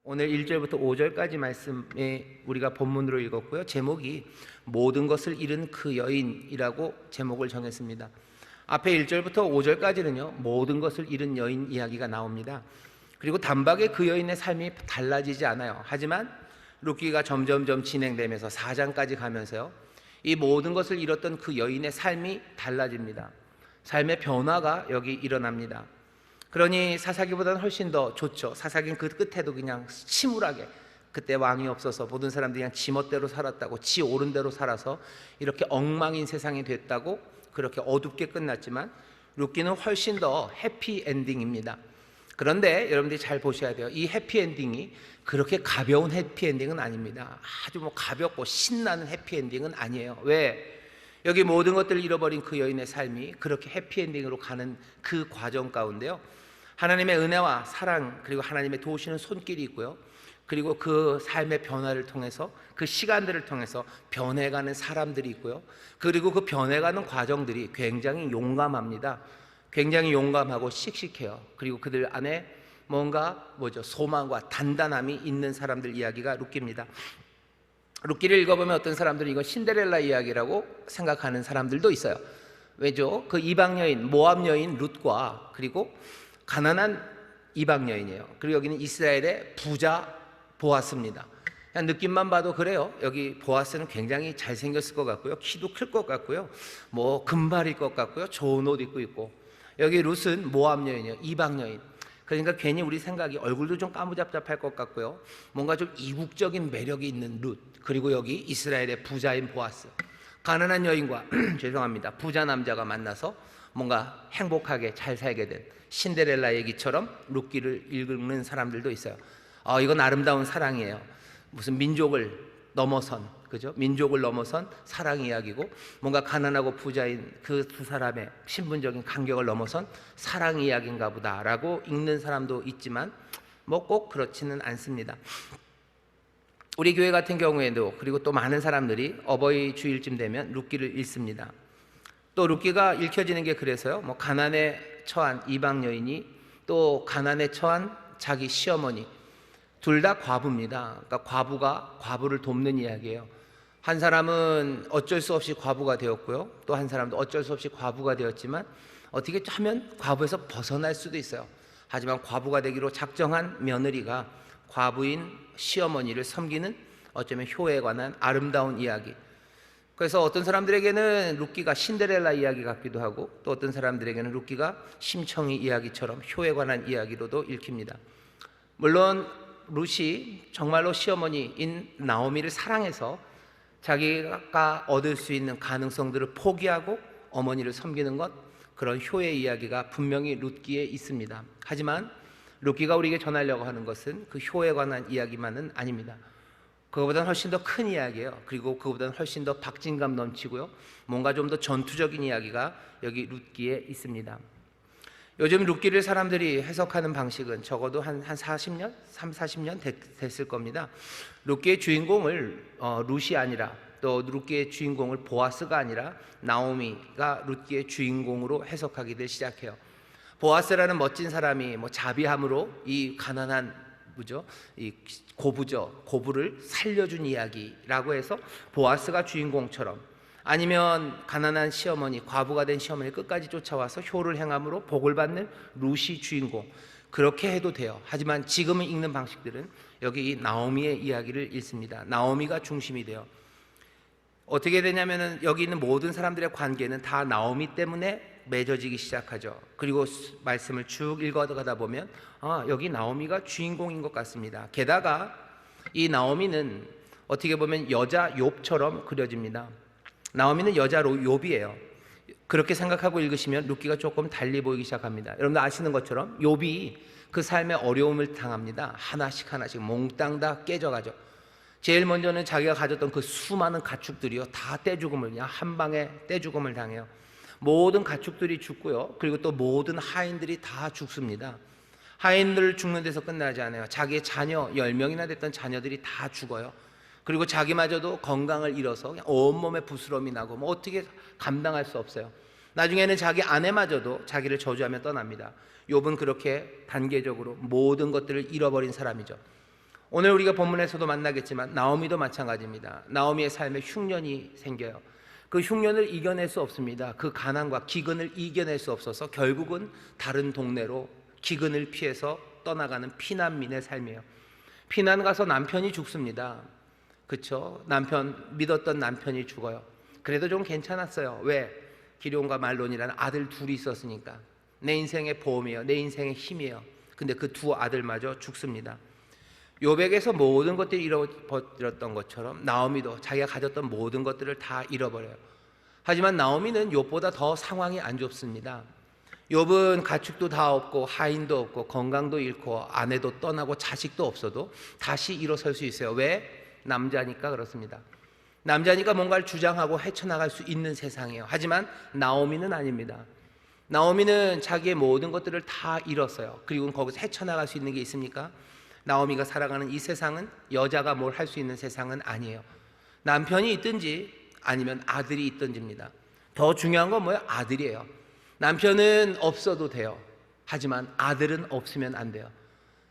오늘 1절부터 5절까지 말씀에 우리가 본문으로 읽었고요. 제목이 모든 것을 잃은 그 여인이라고 제목을 정했습니다. 앞에 1절부터 5절까지는요, 모든 것을 잃은 여인 이야기가 나옵니다. 그리고 단박에 그 여인의 삶이 달라지지 않아요. 하지만 룻기가 점점점 진행되면서 4장까지 가면서요, 이 모든 것을 잃었던 그 여인의 삶이 달라집니다. 삶의 변화가 여기 일어납니다. 그러니 사사기보다는 훨씬 더 좋죠. 사사기는 그 끝에도 그냥 침울하게, 그때 왕이 없어서 모든 사람들이 그냥 지멋대로 살았다고, 지 옳은 대로 살아서 이렇게 엉망인 세상이 됐다고 그렇게 어둡게 끝났지만, 룻기는 훨씬 더 해피 엔딩입니다. 그런데 여러분들이 잘 보셔야 돼요. 이 해피 엔딩이 그렇게 가벼운 해피 엔딩은 아닙니다. 아주 가볍고 신나는 해피 엔딩은 아니에요. 왜? 여기 모든 것들을 잃어버린 그 여인의 삶이 그렇게 해피 엔딩으로 가는 그 과정 가운데요, 하나님의 은혜와 사랑, 그리고 하나님의 도우시는 손길이 있고요, 그리고 그 삶의 변화를 통해서, 그 시간들을 통해서 변해가는 사람들이 있고요, 그리고 그 변해가는 과정들이 굉장히 용감합니다. 굉장히 용감하고 씩씩해요. 그리고 그들 안에 뭔가 소망과 단단함이 있는 사람들 이야기가 룻기입니다. 룻기를 읽어보면 어떤 사람들은 이건 신데렐라 이야기라고 생각하는 사람들도 있어요. 왜죠? 그 이방 여인, 모압 여인 룻과 그리고 가난한 이방 여인이에요. 그리고 여기는 이스라엘의 부자 보아스입니다. 그냥 느낌만 봐도 그래요. 여기 보아스는 굉장히 잘생겼을 것 같고요, 키도 클 것 같고요, 금발일 것 같고요, 좋은 옷 입고 있고. 여기 룻은 모압 여인이에요. 이방 여인. 그러니까 괜히 우리 생각이, 얼굴도 좀 까무잡잡할 것 같고요, 뭔가 좀 이국적인 매력이 있는 룻. 그리고 여기 이스라엘의 부자인 보아스, 가난한 여인과 죄송합니다, 부자 남자가 만나서 뭔가 행복하게 잘 살게 된 신데렐라 얘기처럼 룻기를 읽는 사람들도 있어요. 이건 아름다운 사랑이에요. 무슨 민족을 넘어선, 그죠? 민족을 넘어선 사랑 이야기고, 뭔가 가난하고 부자인 그 두 사람의 신분적인 간격을 넘어선 사랑 이야기인가 보다라고 읽는 사람도 있지만 꼭 그렇지는 않습니다. 우리 교회 같은 경우에도, 그리고 또 많은 사람들이 어버이 주일쯤 되면 룻기를 읽습니다. 또 룻기가 읽혀지는 게 그래서요, 가난에 처한 이방 여인이 또 가난에 처한 자기 시어머니, 둘 다 과부입니다. 그러니까 과부가 과부를 돕는 이야기예요. 한 사람은 어쩔 수 없이 과부가 되었고요, 또 한 사람도 어쩔 수 없이 과부가 되었지만 어떻게 하면 과부에서 벗어날 수도 있어요. 하지만 과부가 되기로 작정한 며느리가 과부인 시어머니를 섬기는, 어쩌면 효에 관한 아름다운 이야기. 그래서 어떤 사람들에게는 룻기가 신데렐라 이야기 같기도 하고, 또 어떤 사람들에게는 룻기가 심청이 이야기처럼 효에 관한 이야기로도 읽힙니다. 물론 룻이 정말로 시어머니인 나오미를 사랑해서 자기가 얻을 수 있는 가능성들을 포기하고 어머니를 섬기는 것, 그런 효의 이야기가 분명히 룻기에 있습니다. 하지만 룻기가 우리에게 전하려고 하는 것은 그 효에 관한 이야기만은 아닙니다. 그거보다는 훨씬 더 큰 이야기예요. 그리고 그거보다는 훨씬 더 박진감 넘치고요, 뭔가 좀 더 전투적인 이야기가 여기 룻기에 있습니다. 요즘 룻기를 사람들이 해석하는 방식은 적어도 한 40년? 40년 됐을 겁니다. 룻기의 주인공을 룻이 아니라, 또 룻기의 주인공을 보아스가 아니라 나오미가 룻기의 주인공으로 해석하기를 시작해요. 보아스라는 멋진 사람이 자비함으로 이 가난한 이 고부를 살려준 이야기라고 해서 보아스가 주인공처럼, 아니면 가난한 시어머니, 과부가 된 시어머니 끝까지 쫓아와서 효를 행함으로 복을 받는 룻이 주인공, 그렇게 해도 돼요. 하지만 지금 읽는 방식들은 여기 이 나오미의 이야기를 읽습니다. 나오미가 중심이 돼요. 어떻게 되냐면은 여기 있는 모든 사람들의 관계는 다 나오미 때문에 맺어지기 시작하죠. 그리고 말씀을 쭉 읽어가다 보면 여기 나오미가 주인공인 것 같습니다. 게다가 이 나오미는 어떻게 보면 여자 욥처럼 그려집니다. 나오미는 여자 욥이에요. 그렇게 생각하고 읽으시면 룻기가 조금 달리 보이기 시작합니다. 여러분들 아시는 것처럼 욥이 그 삶의 어려움을 당합니다. 하나씩 몽땅 다 깨져가죠. 제일 먼저는 자기가 가졌던 그 수많은 가축들이요, 다 떼죽음을, 그냥 한 방에 떼죽음을 당해요. 모든 가축들이 죽고요, 그리고 또 모든 하인들이 다 죽습니다. 하인들 죽는 데서 끝나지 않아요. 자기의 자녀 10명이나 됐던 자녀들이 다 죽어요. 그리고 자기마저도 건강을 잃어서 그냥 온몸에 부스럼이 나고 어떻게 감당할 수 없어요. 나중에는 자기 아내마저도 자기를 저주하며 떠납니다. 욥은 그렇게 단계적으로 모든 것들을 잃어버린 사람이죠. 오늘 우리가 본문에서도 만나겠지만 나오미도 마찬가지입니다. 나오미의 삶에 흉년이 생겨요. 그 흉년을 이겨낼 수 없습니다. 그 가난과 기근을 이겨낼 수 없어서 결국은 다른 동네로 기근을 피해서 떠나가는 피난민의 삶이에요. 피난 가서 남편이 죽습니다. 그렇죠? 믿었던 남편이 죽어요. 그래도 좀 괜찮았어요. 왜? 기럯과 말론이라는 아들 둘이 있었으니까. 내 인생의 보험이에요. 내 인생의 힘이에요. 근데 그 두 아들마저 죽습니다. 욥에게서 모든 것들이 잃어버렸던 것처럼 나오미도 자기가 가졌던 모든 것들을 다 잃어버려요. 하지만 나오미는 욥보다 더 상황이 안 좋습니다. 욥은 가축도 다 없고 하인도 없고 건강도 잃고 아내도 떠나고 자식도 없어도 다시 일어설 수 있어요. 왜? 남자니까 그렇습니다. 남자니까 뭔가를 주장하고 헤쳐나갈 수 있는 세상이에요. 하지만 나오미는 아닙니다. 나오미는 자기의 모든 것들을 다 잃었어요. 그리고 거기서 헤쳐나갈 수 있는 게 있습니까? 나오미가 살아가는 이 세상은 여자가 뭘 할 수 있는 세상은 아니에요. 남편이 있든지 아니면 아들이 있든지입니다. 더 중요한 건 뭐예요? 아들이에요. 남편은 없어도 돼요. 하지만 아들은 없으면 안 돼요.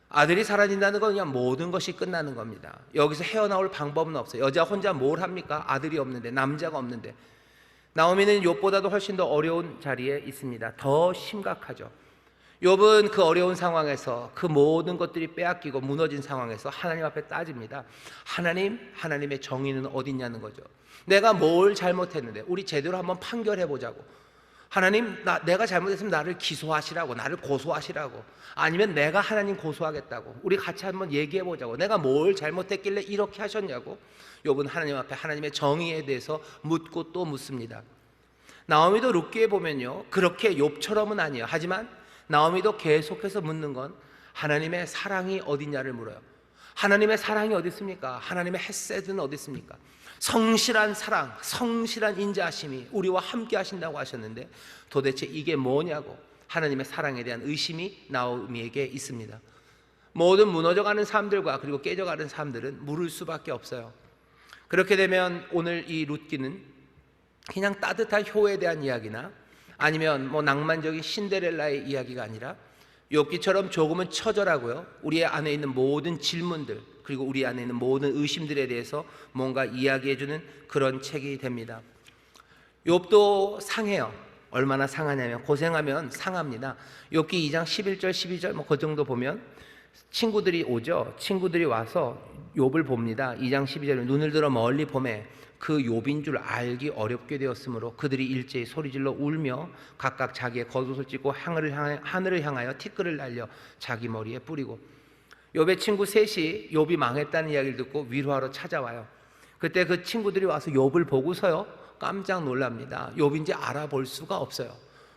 아들이 사라진다는 건 그냥 모든 것이 끝나는 겁니다. 여기서 헤어나올 방법은 없어요. 여자 혼자 뭘 합니까? 아들이 없는데, 남자가 없는데. 나오미는 욥보다도 훨씬 더 어려운 자리에 있습니다. 더 심각하죠. 욥은 그 어려운 상황에서 그 모든 것들이 빼앗기고 무너진 상황에서 하나님 앞에 따집니다. 하나님의 정의는 어디 있냐는 거죠. 내가 뭘 잘못했는데 우리 제대로 한번 판결해 보자고. 하나님, 내가 잘못했으면 나를 기소하시라고, 나를 고소하시라고, 아니면 내가 하나님 고소하겠다고, 우리 같이 한번 얘기해 보자고. 내가 뭘 잘못했길래 이렇게 하셨냐고. 욥은 하나님 앞에 하나님의 정의에 대해서 묻고 또 묻습니다. 나오미도 룻기에 보면요, 그렇게 욥처럼은 아니에요. 하지만 나오미도 계속해서 묻는 건 하나님의 사랑이 어디냐를 물어요. 하나님의 사랑이 어디 있습니까? 하나님의 헤세드는 어디 있습니까? 성실한 사랑, 성실한 인자하심이 우리와 함께 하신다고 하셨는데 도대체 이게 뭐냐고 하나님의 사랑에 대한 의심이 나오미에게 있습니다. 모든 무너져가는 삶들과 그리고 깨져가는 삶들은 물을 수밖에 없어요. 그렇게 되면 오늘 이 룻기는 그냥 따뜻한 효에 대한 이야기나 아니면 뭐 낭만적인 신데렐라의 이야기가 아니라 욥기처럼 조금은 처절하고요, 우리 안에 있는 모든 질문들 그리고 우리 안에 있는 모든 의심들에 대해서 뭔가 이야기해주는 그런 책이 됩니다. 욥도 상해요. 얼마나 상하냐면 고생하면 상합니다. 욥기 2장 11절 12절 뭐 그 정도 보면 친구들이 오죠. 친구들이 와서 욥을 봅니다. 2장 12절에 눈을 들어 멀리 보매 그 욥인 줄 알기 어렵게 되었으므로 그들이 일제히 소리질러 울며 각각 자기의 겉옷을 찢고 하늘을 향하여 티끌을 날려 자기 머리에 뿌리고. 욥의 친구 셋이 욥이 망했다는 이야기를 듣고 위로하러 찾아와요. 그때 그 친구들이 와서 욥을 보고서요 깜짝 놀랍니다. 욥인지 알아볼 수가 없어요.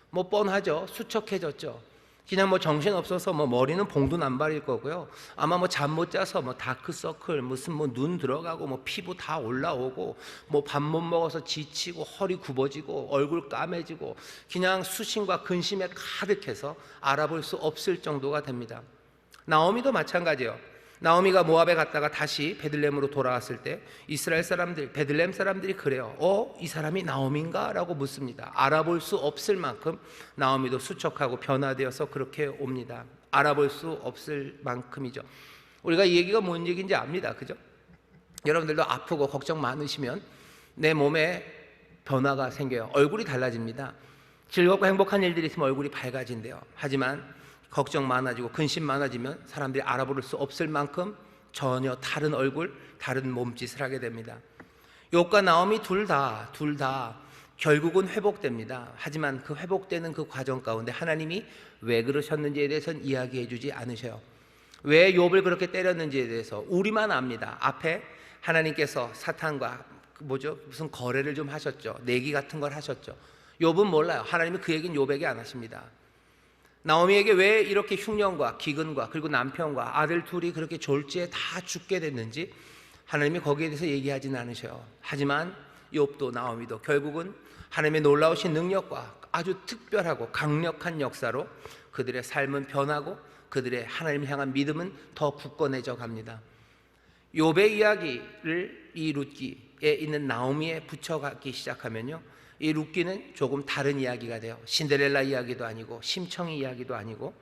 뭐 뻔하죠. 수척해졌죠. 그냥 뭐 정신없어서 뭐 머리는 봉두남발일 거고요. 아마 뭐 잠 못 자서 뭐 다크서클 무슨 뭐 눈 들어가고 뭐 피부 다 올라오고 뭐 밥 못 먹어서 지치고 허리 굽어지고 얼굴 까매지고 그냥 수심과 근심에 가득해서 알아볼 수 없을 정도가 됩니다. 나오미도 마찬가지예요. 나오미가 모압에 갔다가 다시 베들레헴으로 돌아왔을 때 이스라엘 사람들, 베들레헴 사람들이 그래요. 이 사람이 나오미인가? 라고 묻습니다. 알아볼 수 없을 만큼 나오미도 수척하고 변화되어서 그렇게 옵니다. 알아볼 수 없을 만큼이죠. 우리가 이 얘기가 뭔 얘기인지 압니다. 그죠? 여러분들도 아프고 걱정 많으시면 내 몸에 변화가 생겨요. 얼굴이 달라집니다. 즐겁고 행복한 일들이 있으면 얼굴이 밝아진대요. 하지만 걱정 많아지고 근심 많아지면 사람들이 알아볼 수 없을 만큼 전혀 다른 얼굴, 다른 몸짓을 하게 됩니다. 욥과 나오미 둘 다 결국은 회복됩니다. 하지만 그 회복되는 그 과정 가운데 하나님이 왜 그러셨는지에 대해서는 이야기해 주지 않으셔요. 왜 욥을 그렇게 때렸는지에 대해서 우리만 압니다. 앞에 하나님께서 사탄과 무슨 거래를 좀 하셨죠. 내기 같은 걸 하셨죠. 욥은 몰라요. 하나님이 그 얘기는 욥에게 안 하십니다. 나오미에게 왜 이렇게 흉년과 기근과 그리고 남편과 아들 둘이 그렇게 졸지에 다 죽게 됐는지 하나님이 거기에 대해서 얘기하지는 않으셔요. 하지만 욥도 나오미도 결국은 하나님의 놀라우신 능력과 아주 특별하고 강력한 역사로 그들의 삶은 변하고 그들의 하나님을 향한 믿음은 더 굳건해져 갑니다. 욥의 이야기를 이 룻기에 있는 나오미에 붙여가기 시작하면요, 이 룻기는 조금 다른 이야기가 돼요. 신데렐라 이야기도 아니고 심청이 이야기도 아니고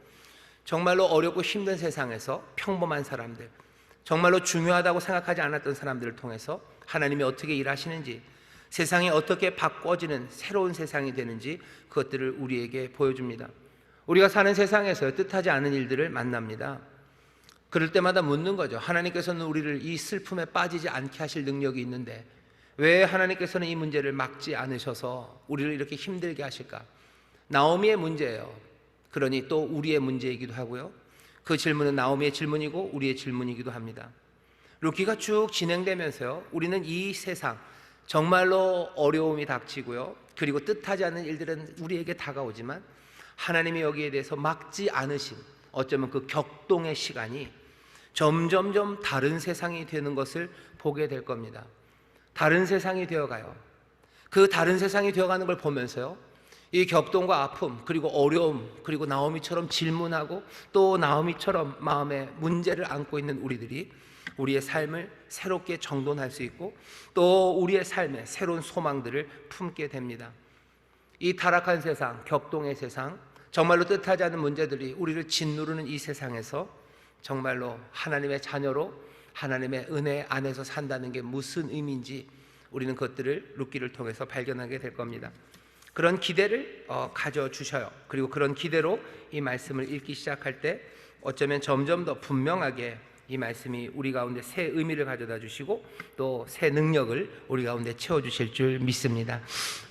정말로 어렵고 힘든 세상에서 평범한 사람들, 정말로 중요하다고 생각하지 않았던 사람들을 통해서 하나님이 어떻게 일하시는지, 세상이 어떻게 바꿔지는 새로운 세상이 되는지 그것들을 우리에게 보여줍니다. 우리가 사는 세상에서 뜻하지 않은 일들을 만납니다. 그럴 때마다 묻는 거죠. 하나님께서는 우리를 이 슬픔에 빠지지 않게 하실 능력이 있는데 왜 하나님께서는 이 문제를 막지 않으셔서 우리를 이렇게 힘들게 하실까? 나오미의 문제예요. 그러니 또 우리의 문제이기도 하고요. 그 질문은 나오미의 질문이고 우리의 질문이기도 합니다. 룻기가 쭉 진행되면서요, 우리는 이 세상 정말로 어려움이 닥치고요, 그리고 뜻하지 않은 일들은 우리에게 다가오지만 하나님이 여기에 대해서 막지 않으신, 어쩌면 그 격동의 시간이 점점점 다른 세상이 되는 것을 보게 될 겁니다. 다른 세상이 되어가요. 그 다른 세상이 되어가는 걸 보면서요, 이 격동과 아픔, 그리고 어려움, 그리고 나오미처럼 질문하고 또 나오미처럼 마음에 문제를 안고 있는 우리들이 우리의 삶을 새롭게 정돈할 수 있고 또 우리의 삶에 새로운 소망들을 품게 됩니다. 이 타락한 세상, 격동의 세상, 정말로 뜻하지 않은 문제들이 우리를 짓누르는 이 세상에서 정말로 하나님의 자녀로 하나님의 은혜 안에서 산다는 게 무슨 의미인지 우리는 그것들을 룻기를 통해서 발견하게 될 겁니다. 그런 기대를 가져주셔요. 그리고 그런 기대로 이 말씀을 읽기 시작할 때 어쩌면 점점 더 분명하게 이 말씀이 우리 가운데 새 의미를 가져다 주시고 또 새 능력을 우리 가운데 채워주실 줄 믿습니다.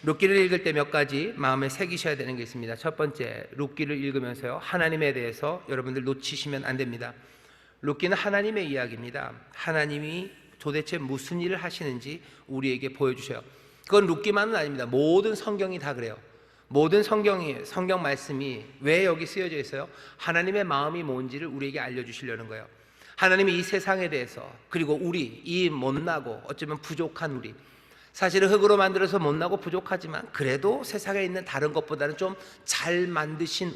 룻기를 읽을 때 몇 가지 마음에 새기셔야 되는 게 있습니다. 첫 번째, 룻기를 읽으면서요, 하나님에 대해서 여러분들 놓치시면 안 됩니다. 룻기는 하나님의 이야기입니다. 하나님이 도대체 무슨 일을 하시는지 우리에게 보여주셔요. 그건 룻기만은 아닙니다. 모든 성경이 다 그래요. 모든 성경 말씀이 왜 여기 쓰여져 있어요? 하나님의 마음이 뭔지를 우리에게 알려주시려는 거예요. 하나님이 이 세상에 대해서, 그리고 우리, 이 못나고 어쩌면 부족한 우리, 사실은 흙으로 만들어서 못나고 부족하지만 그래도 세상에 있는 다른 것보다는 좀 잘 만드신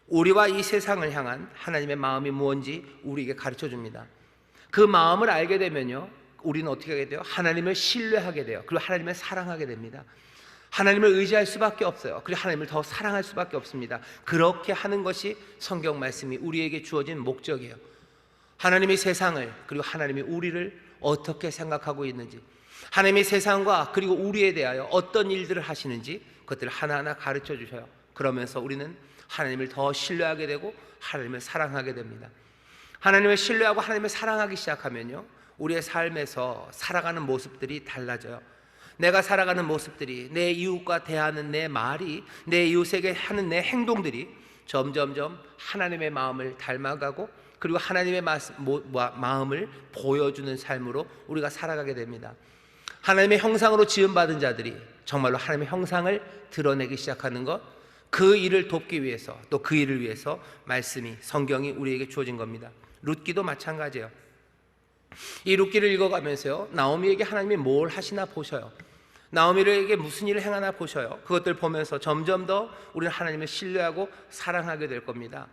우리와 이 세상을 향한 하나님의 마음이 무엇인지 우리에게 가르쳐 줍니다. 그 마음을 알게 되면요, 우리는 어떻게 하게 돼요? 하나님을 신뢰하게 돼요. 그리고 하나님을 사랑하게 됩니다. 하나님을 의지할 수밖에 없어요. 그리고 하나님을 더 사랑할 수밖에 없습니다. 그렇게 하는 것이 성경 말씀이 우리에게 주어진 목적이에요. 하나님이 세상을, 그리고 하나님이 우리를 어떻게 생각하고 있는지, 하나님이 세상과 그리고 우리에 대하여 어떤 일들을 하시는지 그것들을 하나하나 가르쳐 주셔요. 그러면서 우리는 하나님을 더 신뢰하게 되고 하나님을 사랑하게 됩니다. 하나님을 신뢰하고 하나님을 사랑하기 시작하면요, 우리의 삶에서 살아가는 모습들이 달라져요. 내가 살아가는 모습들이, 내 이웃과 대하는 내 말이, 내 이웃에게 하는 내 행동들이 점점점 하나님의 마음을 닮아가고 그리고 하나님의 마음을 보여주는 삶으로 우리가 살아가게 됩니다. 하나님의 형상으로 지음받은 자들이 정말로 하나님의 형상을 드러내기 시작하는 것, 그 일을 돕기 위해서, 또 그 일을 위해서 말씀이, 성경이 우리에게 주어진 겁니다. 룻기도 마찬가지예요. 이 룻기를 읽어가면서요, 나오미에게 하나님이 뭘 하시나 보셔요. 나오미에게 무슨 일을 행하나 보셔요. 그것들 보면서 점점 더 우리는 하나님을 신뢰하고 사랑하게 될 겁니다.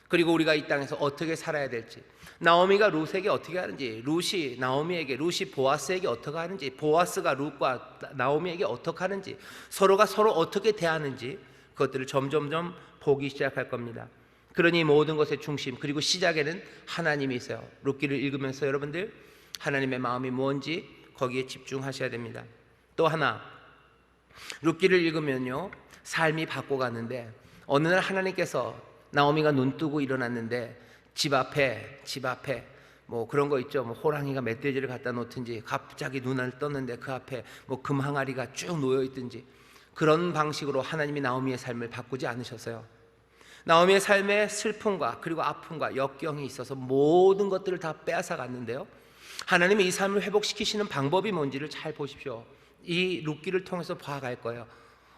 그리고 우리가 이 땅에서 어떻게 살아야 될지, 나오미가 룻에게 어떻게 하는지, 룻이 나오미에게, 룻이 보아스에게 어떻게 하는지, 보아스가 룻과 나오미에게 어떻게 하는지, 서로가 서로 어떻게 대하는지 그것들을 점점점 보기 시작할 겁니다. 그러니 모든 것의 중심, 그리고 시작에는 하나님이 있어요. 룻기를 읽으면서 여러분들 하나님의 마음이 뭔지 거기에 집중하셔야 됩니다. 또 하나, 룻기를 읽으면요, 삶이 바꿔가는데 어느 날 하나님께서, 나오미가 눈 뜨고 일어났는데 집 앞에 뭐 그런 거 있죠. 뭐 호랑이가 멧돼지를 갖다 놓든지, 갑자기 눈을 떴는데 그 앞에 뭐 금 항아리가 쭉 놓여 있든지, 그런 방식으로 하나님이 나오미의 삶을 바꾸지 않으셨어요. 나오미의 삶에 슬픔과 그리고 아픔과 역경이 있어서 모든 것들을 다 빼앗아 갔는데요, 하나님이 이 삶을 회복시키시는 방법이 뭔지를 잘 보십시오. 이 룻기를 통해서 봐갈 거예요.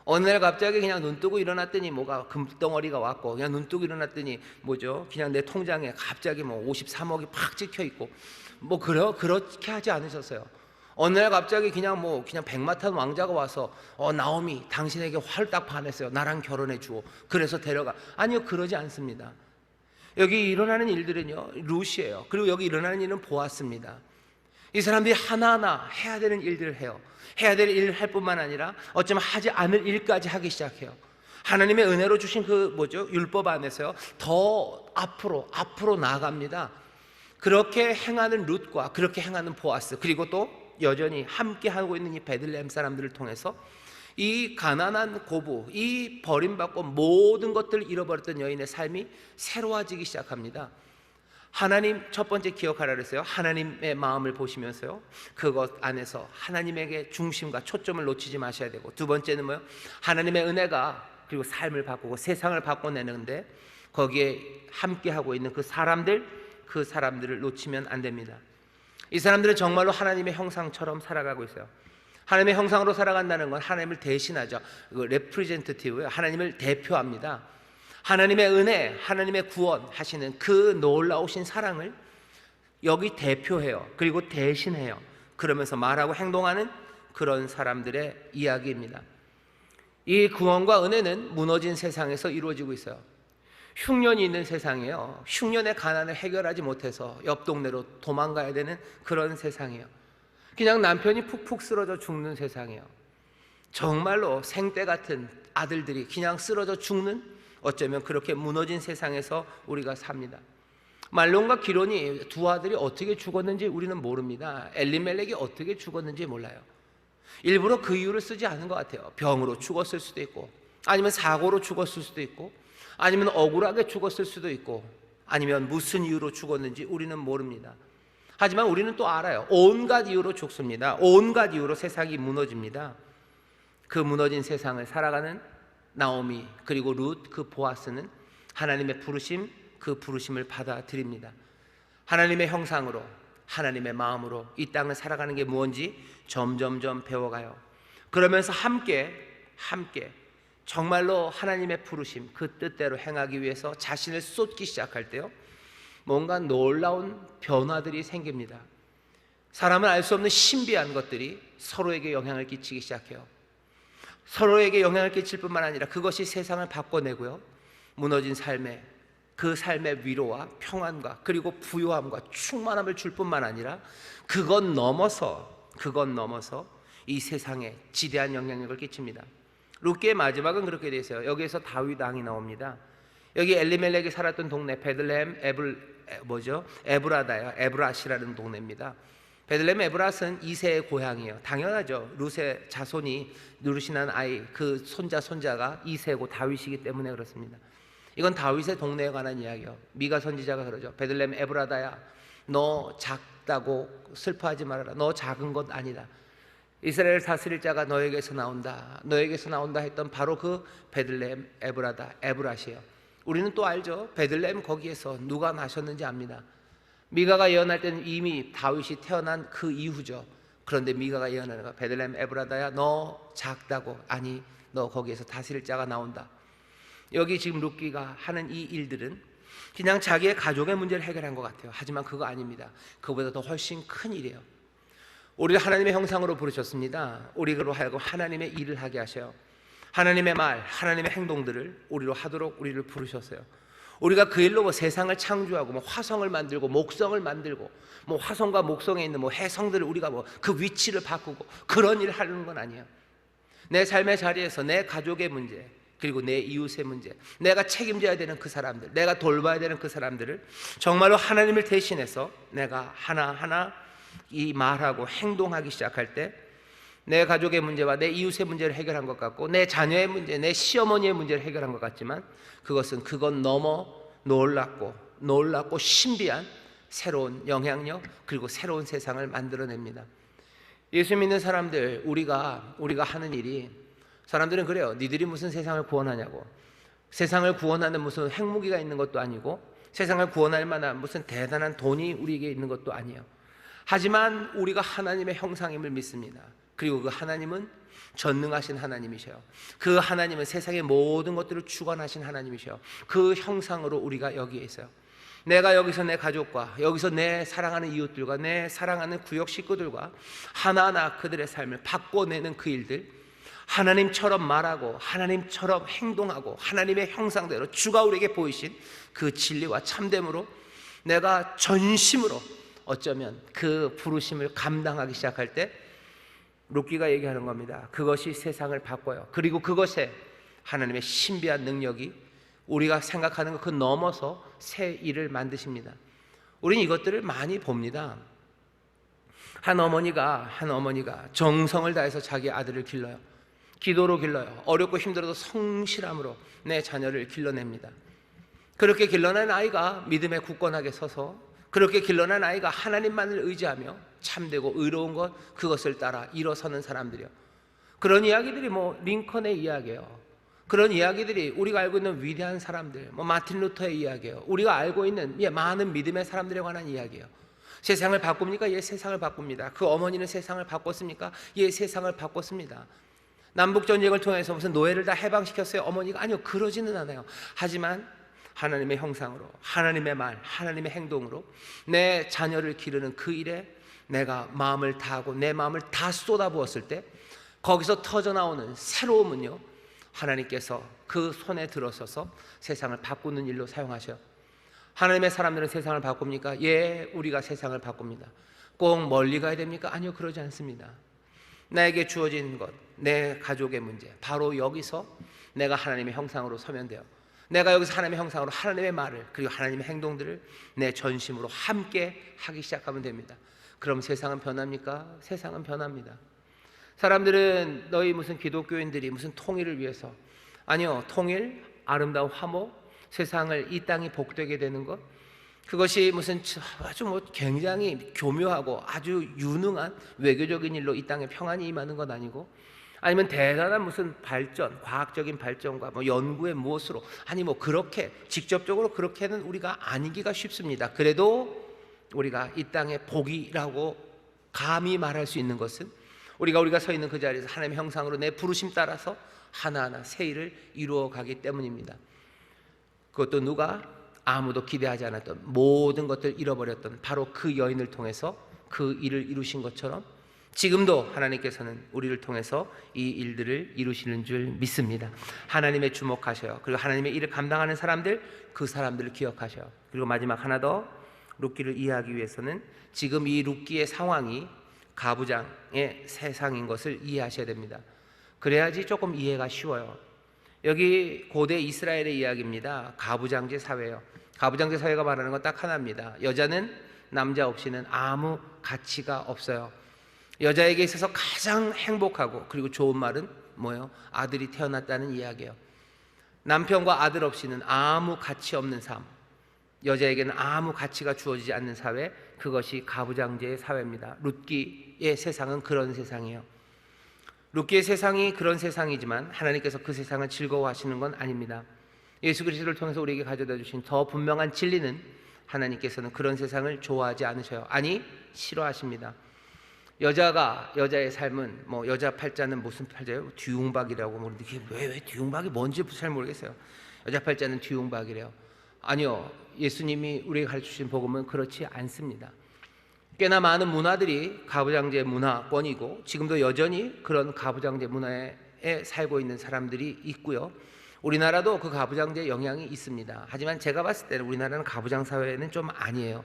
어느 날 갑자기 그냥 눈 뜨고 일어났더니 뭐가 금덩어리가 왔고, 그냥 눈 뜨고 일어났더니 뭐죠? 그냥 내 통장에 갑자기 뭐 53억이 팍 찍혀 있고, 뭐 그렇게 하지 않으셨어요. 어느 날 갑자기 그냥 백마탄 왕자가 와서 나오미, 당신에게 헐딱 반했어요. 나랑 결혼해 주오. 그래서 데려가. 아니요, 그러지 않습니다. 여기 일어나는 일들은요, 룻이에요. 그리고 여기 일어나는 일은 보았습니다. 이 사람들이 하나하나 해야 되는 일들을 해요. 해야 될 일을 할 뿐만 아니라 어쩌면 하지 않을 일까지 하기 시작해요. 하나님의 은혜로 주신 율법 안에서요, 더 앞으로 나아갑니다. 그렇게 행하는 룻과 그렇게 행하는 보아스, 그리고 또 여전히 함께 하고 있는 이 베들레헴 사람들을 통해서 이 가난한 고부, 이 버림받고 모든 것들을 잃어버렸던 여인의 삶이 새로워지기 시작합니다. 하나님, 첫 번째 기억하라 그랬어요. 하나님의 마음을 보시면서요, 그것 안에서 하나님에게 중심과 초점을 놓치지 마셔야 되고, 두 번째는 뭐요? 하나님의 은혜가 그리고 삶을 바꾸고 세상을 바꿔내는데 거기에 함께하고 있는 그 사람들을 놓치면 안 됩니다. 이 사람들은 정말로 하나님의 형상처럼 살아가고 있어요. 하나님의 형상으로 살아간다는 건 하나님을 대신하죠. 레프리젠테티브예요. 하나님을 대표합니다. 하나님의 은혜, 하나님의 구원하시는 그 놀라우신 사랑을 여기 대표해요. 그리고 대신해요. 그러면서 말하고 행동하는 그런 사람들의 이야기입니다. 이 구원과 은혜는 무너진 세상에서 이루어지고 있어요. 흉년이 있는 세상이에요. 흉년의 가난을 해결하지 못해서 옆 동네로 도망가야 되는 그런 세상이에요. 그냥 남편이 푹푹 쓰러져 죽는 세상이에요. 정말로 생떼 같은 아들들이 그냥 쓰러져 죽는, 어쩌면 그렇게 무너진 세상에서 우리가 삽니다. 말론과 기론이 두 아들이 어떻게 죽었는지 우리는 모릅니다. 엘리멜렉이 어떻게 죽었는지 몰라요. 일부러 그 이유를 쓰지 않은 것 같아요. 병으로 죽었을 수도 있고, 아니면 사고로 죽었을 수도 있고, 아니면 억울하게 죽었을 수도 있고, 아니면 무슨 이유로 죽었는지 우리는 모릅니다. 하지만 우리는 또 알아요. 온갖 이유로 죽습니다. 온갖 이유로 세상이 무너집니다. 그 무너진 세상을 살아가는 나오미, 그리고 룻, 그 보아스는 하나님의 부르심, 그 부르심을 받아들입니다. 하나님의 형상으로, 하나님의 마음으로 이 땅을 살아가는 게 무엇인지 점점점 배워가요. 그러면서 함께 정말로 하나님의 부르심, 그 뜻대로 행하기 위해서 자신을 쏟기 시작할 때요, 뭔가 놀라운 변화들이 생깁니다. 사람은 알 수 없는 신비한 것들이 서로에게 영향을 끼치기 시작해요. 서로에게 영향을 끼칠 뿐만 아니라 그것이 세상을 바꿔내고요, 무너진 삶에 그 삶의 위로와 평안과 그리고 부요함과 충만함을 줄 뿐만 아니라 그건 넘어서 이 세상에 지대한 영향력을 끼칩니다. 룻기의 마지막은 그렇게 되어 있어요. 여기에서 다윗 왕이 나옵니다. 여기 엘리멜렉이 살았던 동네 베들레헴 에브라다요, 에브라시라는 동네입니다. 베들레헴 에브라스는 이세의 고향이에요. 당연하죠. 룻의 자손이 누르시 난 아이, 그 손자가 이세고 다윗이기 때문에 그렇습니다. 이건 다윗의 동네에 관한 이야기예요. 미가 선지자가 그러죠. 베들레헴 에브라다야, 너 작다고 슬퍼하지 말아라. 너 작은 것 아니다. 이스라엘 다스릴 자가 너에게서 나온다 했던 바로 그 베들레헴 에브라시예요. 우리는 또 알죠. 베들레헴 거기에서 누가 나셨는지 압니다. 미가가 예언할 때는 이미 다윗이 태어난 그 이후죠. 그런데 미가가 예언하는 거, 베들레헴 에브라다야, 너 작다고, 아니 너 거기에서 다스릴 자가 나온다. 여기 지금 룻기가 하는 이 일들은 그냥 자기의 가족의 문제를 해결한 것 같아요. 하지만 그거 아닙니다. 그보다 더 훨씬 큰 일이에요. 우리를 하나님의 형상으로 부르셨습니다. 우리로 하여금 하나님의 일을 하게 하셔요. 하나님의 말, 하나님의 행동들을 우리로 하도록 우리를 부르셨어요. 우리가 그 일로 세상을 창조하고 화성을 만들고 목성을 만들고 화성과 목성에 있는 해성들을 우리가 그 위치를 바꾸고 그런 일을 하는 건 아니에요. 내 삶의 자리에서 내 가족의 문제, 그리고 내 이웃의 문제, 내가 책임져야 되는 그 사람들, 내가 돌봐야 되는 그 사람들을 정말로 하나님을 대신해서 내가 하나하나 이 말하고 행동하기 시작할 때 내 가족의 문제와 내 이웃의 문제를 해결한 것 같고, 내 자녀의 문제, 내 시어머니의 문제를 해결한 것 같지만 그건 넘어 놀랍고 신비한 새로운 영향력, 그리고 새로운 세상을 만들어냅니다. 예수 믿는 사람들, 우리가 하는 일이, 사람들은 그래요. 니들이 무슨 세상을 구원하냐고. 세상을 구원하는 무슨 핵무기가 있는 것도 아니고, 세상을 구원할 만한 무슨 대단한 돈이 우리에게 있는 것도 아니에요. 하지만 우리가 하나님의 형상임을 믿습니다. 그리고 그 하나님은 전능하신 하나님이셔요. 그 하나님은 세상의 모든 것들을 주관하신 하나님이셔요. 그 형상으로 우리가 여기에 있어요. 내가 여기서 내 가족과, 여기서 내 사랑하는 이웃들과, 내 사랑하는 구역 식구들과 하나하나 그들의 삶을 바꿔내는 그 일들, 하나님처럼 말하고 하나님처럼 행동하고 하나님의 형상대로 주가 우리에게 보이신 그 진리와 참됨으로 내가 전심으로 어쩌면 그 부르심을 감당하기 시작할 때 룻기가 얘기하는 겁니다. 그것이 세상을 바꿔요. 그리고 그것에 하나님의 신비한 능력이 우리가 생각하는 것 그 넘어서 새 일을 만드십니다. 우리는 이것들을 많이 봅니다. 한 어머니가 정성을 다해서 자기 아들을 길러요. 기도로 길러요. 어렵고 힘들어도 성실함으로 내 자녀를 길러냅니다. 그렇게 길러낸 아이가 믿음에 굳건하게 서서, 그렇게 길러낸 아이가 하나님만을 의지하며 참되고 의로운 것, 그것을 따라 일어서는 사람들이요. 그런 이야기들이 링컨의 이야기예요. 그런 이야기들이 우리가 알고 있는 위대한 사람들, 마틴 루터의 이야기예요. 우리가 알고 있는 많은 믿음의 사람들에 관한 이야기예요. 세상을 바꿉니까? 예, 세상을 바꿉니다. 그 어머니는 세상을 바꿨습니까? 예, 세상을 바꿨습니다. 남북전쟁을 통해서 무슨 노예를 다 해방시켰어요? 어머니가? 아니요, 그러지는 않아요. 하지만 하나님의 형상으로, 하나님의 말, 하나님의 행동으로 내 자녀를 기르는 그 일에 내가 마음을 다하고 내 마음을 다 쏟아부었을 때, 거기서 터져나오는 새로움은요, 하나님께서 그 손에 들어서서 세상을 바꾸는 일로 사용하셔요. 하나님의 사람들은 세상을 바꿉니까? 예, 우리가 세상을 바꿉니다. 꼭 멀리 가야 됩니까? 아니요, 그러지 않습니다. 나에게 주어진 것, 내 가족의 문제, 바로 여기서 내가 하나님의 형상으로 서면 돼요. 내가 여기서 하나님의 형상으로 하나님의 말을, 그리고 하나님의 행동들을 내 전심으로 함께 하기 시작하면 됩니다. 그럼 세상은 변합니까? 세상은 변합니다. 사람들은 너희 무슨 기독교인들이 무슨 통일을 위해서, 아니요, 통일, 아름다운 화목, 세상을, 이 땅이 복되게 되는 것, 그것이 무슨 아주 굉장히 교묘하고 아주 유능한 외교적인 일로 이 땅에 평안이 임하는 건 아니고, 아니면 대단한 무슨 발전, 과학적인 발전과 연구의 무엇으로, 아니 그렇게 직접적으로 그렇게는 우리가 아니기가 쉽습니다. 그래도 우리가 이 땅의 복이라고 감히 말할 수 있는 것은 우리가 서 있는 그 자리에서 하나님의 형상으로 내 부르심 따라서 하나하나 새 일을 이루어가기 때문입니다. 그것도 누가? 아무도 기대하지 않았던, 모든 것들 잃어버렸던 바로 그 여인을 통해서 그 일을 이루신 것처럼 지금도 하나님께서는 우리를 통해서 이 일들을 이루시는 줄 믿습니다. 하나님의 주목하셔요. 그리고 하나님의 일을 감당하는 사람들, 그 사람들을 기억하셔요. 그리고 마지막 하나 더, 룻기를 이해하기 위해서는 지금 이 룻기의 상황이 가부장의 세상인 것을 이해하셔야 됩니다. 그래야지 조금 이해가 쉬워요. 여기 고대 이스라엘의 이야기입니다. 가부장제 사회예요. 가부장제 사회가 말하는 건 딱 하나입니다. 여자는 남자 없이는 아무 가치가 없어요. 여자에게 있어서 가장 행복하고 그리고 좋은 말은 뭐예요? 아들이 태어났다는 이야기예요. 남편과 아들 없이는 아무 가치 없는 삶, 여자에게는 아무 가치가 주어지지 않는 사회, 그것이 가부장제의 사회입니다. 룻기의 세상은 그런 세상이에요. 룻기의 세상이 그런 세상이지만 하나님께서 그 세상을 즐거워하시는 건 아닙니다. 예수 그리스도를 통해서 우리에게 가져다 주신 더 분명한 진리는 하나님께서는 그런 세상을 좋아하지 않으셔요. 아니, 싫어하십니다. 여자의 삶은 여자 팔자는 무슨 팔자예요? 뒤웅박이라고 모르는데 이게 왜 뒤웅박이 뭔지 잘 모르겠어요. 여자 팔자는 뒤웅박이래요. 아니요, 예수님이 우리에게 가르치신 복음은 그렇지 않습니다. 꽤나 많은 문화들이 가부장제 문화권이고 지금도 여전히 그런 가부장제 문화에 살고 있는 사람들이 있고요. 우리나라도 그 가부장제 영향이 있습니다. 하지만 제가 봤을 때는 우리나라는 가부장 사회는 좀 아니에요.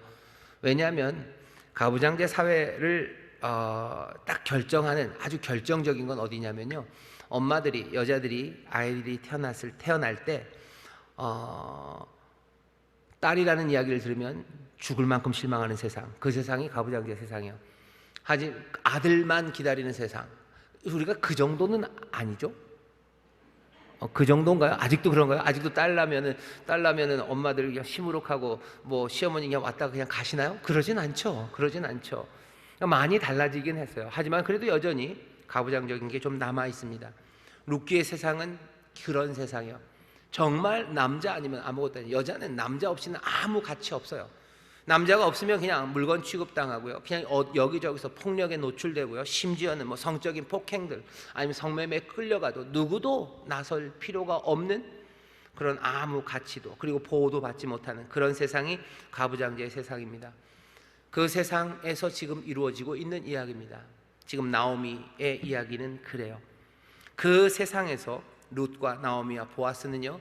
왜냐하면 가부장제 사회를 딱 결정하는 아주 결정적인 건 어디냐면요, 엄마들이, 여자들이 아이들이 태어날 때 딸이라는 이야기를 들으면 죽을 만큼 실망하는 세상, 그 세상이 가부장제 세상이에요. 하지만 아들만 기다리는 세상, 우리가 그 정도는 아니죠? 그 정도인가요? 아직도 그런가요? 아직도 딸 나면은 엄마들 그냥 시무룩하고 시어머니 그냥 왔다가 그냥 가시나요? 그러진 않죠. 많이 달라지긴 했어요. 하지만 그래도 여전히 가부장적인 게 좀 남아 있습니다. 룻기의 세상은 그런 세상이에요. 정말 남자 아니면 아무것도 아니에요. 여자는 남자 없이는 아무 가치 없어요. 남자가 없으면 그냥 물건 취급당하고요, 그냥 여기저기서 폭력에 노출되고요, 심지어는 성적인 폭행들 아니면 성매매에 끌려가도 누구도 나설 필요가 없는 그런 아무 가치도 그리고 보호도 받지 못하는 그런 세상이 가부장제의 세상입니다. 그 세상에서 지금 이루어지고 있는 이야기입니다. 지금 나오미의 이야기는 그래요. 그 세상에서 룻과 나오미와 보아스는요,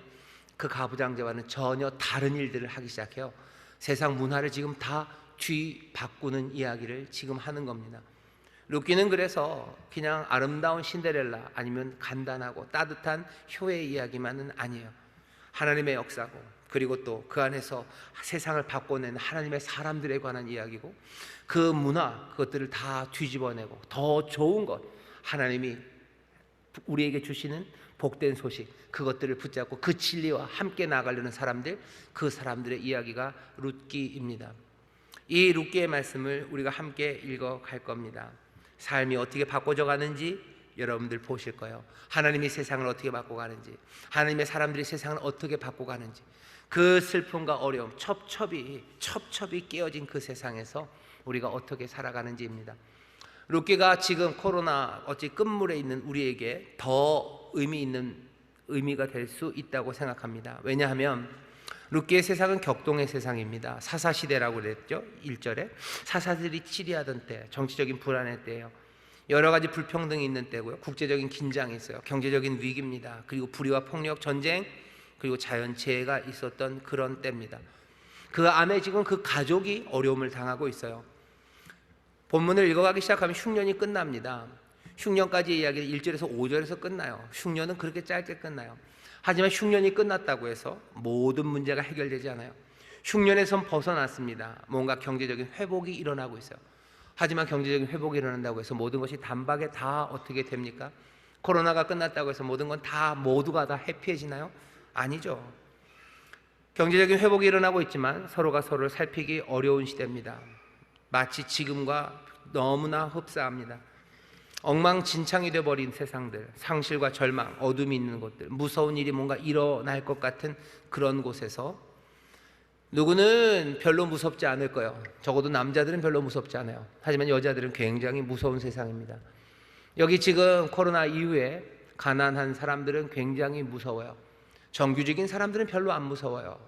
그 가부장제와는 전혀 다른 일들을 하기 시작해요. 세상 문화를 지금 다 뒤바꾸는 이야기를 지금 하는 겁니다. 룻기는 그래서 그냥 아름다운 신데렐라 아니면 간단하고 따뜻한 효의 이야기만은 아니에요. 하나님의 역사고 그리고 또 그 안에서 세상을 바꿔낸 하나님의 사람들에 관한 이야기고, 그 문화, 그것들을 다 뒤집어내고 더 좋은 것, 하나님이 우리에게 주시는 복된 소식, 그것들을 붙잡고 그 진리와 함께 나아가려는 사람들, 그 사람들의 이야기가 룻기입니다. 이 룻기의 말씀을 우리가 함께 읽어갈 겁니다. 삶이 어떻게 바꿔져 가는지 여러분들 보실 거예요. 하나님이 세상을 어떻게 바꿔가는지, 하나님의 사람들이 세상을 어떻게 바꿔가는지, 그 슬픔과 어려움, 첩첩이 깨어진 그 세상에서 우리가 어떻게 살아가는지입니다. 룻기가 지금 코로나 어찌 끝물에 있는 우리에게 더 의미가 될 수 있다고 생각합니다. 왜냐하면 룻기의 세상은 격동의 세상입니다. 사사시대라고 그랬죠. 1절에 사사들이 치리하던 때, 정치적인 불안의 때예요. 여러 가지 불평등이 있는 때고요. 국제적인 긴장이 있어요. 경제적인 위기입니다. 그리고 불의와 폭력, 전쟁, 그리고 자연재해가 있었던 그런 때입니다. 그 안에 지금 그 가족이 어려움을 당하고 있어요. 본문을 읽어가기 시작하면 흉년이 끝납니다. 흉년까지의 이야기는 1절에서 5절에서 끝나요. 흉년은 그렇게 짧게 끝나요. 하지만 흉년이 끝났다고 해서 모든 문제가 해결되지 않아요. 흉년에선 벗어났습니다. 뭔가 경제적인 회복이 일어나고 있어요. 하지만 경제적인 회복이 일어난다고 해서 모든 것이 단박에 다 어떻게 됩니까? 코로나가 끝났다고 해서 모든 건 모두가 다 해피해지나요? 아니죠. 경제적인 회복이 일어나고 있지만 서로가 서로를 살피기 어려운 시대입니다. 마치 지금과 너무나 흡사합니다. 엉망진창이 되어버린 세상들, 상실과 절망, 어둠이 있는 곳들, 무서운 일이 뭔가 일어날 것 같은 그런 곳에서 누구는 별로 무섭지 않을 거예요. 적어도 남자들은 별로 무섭지 않아요. 하지만 여자들은 굉장히 무서운 세상입니다. 여기 지금 코로나 이후에 가난한 사람들은 굉장히 무서워요. 정규직인 사람들은 별로 안 무서워요.